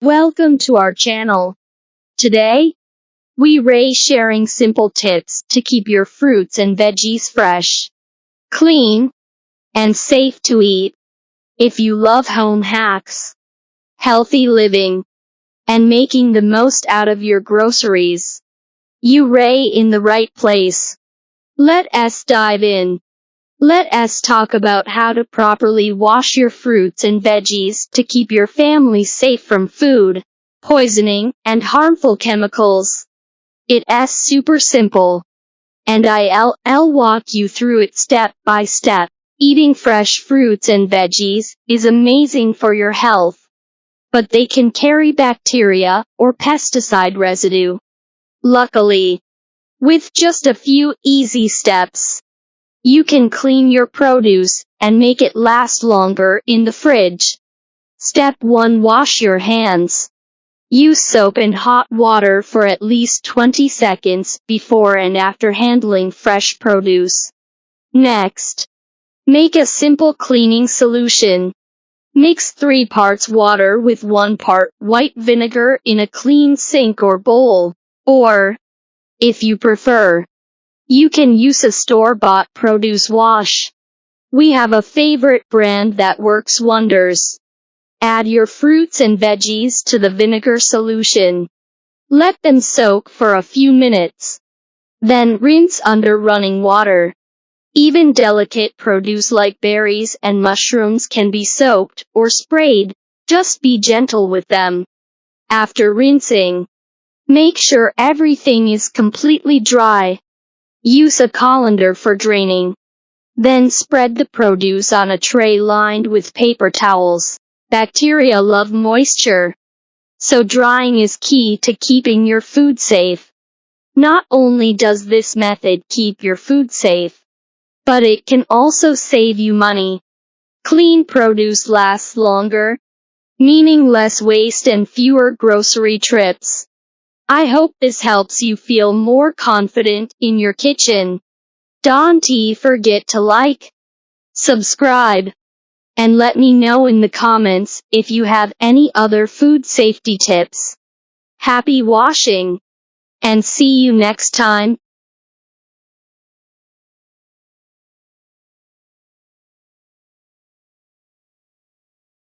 Welcome to our channel. Today, sharing simple tips to keep your fruits and veggies fresh, clean, and safe to eat. If you love home hacks, healthy living, and making the most out of your groceries, you're in the right place. Let us dive in. Let us talk about how to properly wash your fruits and veggies to keep your family safe from food poisoning, and harmful chemicals. It's super simple, and I'll walk you through it step by step. Eating fresh fruits and veggies is amazing for your health, but they can carry bacteria or pesticide residue. Luckily, with just a few easy steps, you can clean your produce and make it last longer in the fridge. Step 1. Wash your hands. Use soap and hot water for at least 20 seconds before and after handling fresh produce. Next, make a simple cleaning solution. Mix 3 parts water with 1 part white vinegar in a clean sink or bowl. Or, if you prefer, you can use a store-bought produce wash. We have a favorite brand that works wonders. Add your fruits and veggies to the vinegar solution. Let them soak for a few minutes. Then rinse under running water. Even delicate produce like berries and mushrooms can be soaked or sprayed. Just be gentle with them. After rinsing, make sure everything is completely dry. Use a colander for draining. Then spread the produce on a tray lined with paper towels. Bacteria love moisture, so drying is key to keeping your food safe. Not only does this method keep your food safe, but it can also save you money. Clean produce lasts longer, meaning less waste and fewer grocery trips. I hope this helps you feel more confident in your kitchen. Don't forget to like, subscribe, and let me know in the comments if you have any other food safety tips. Happy washing, and see you next time.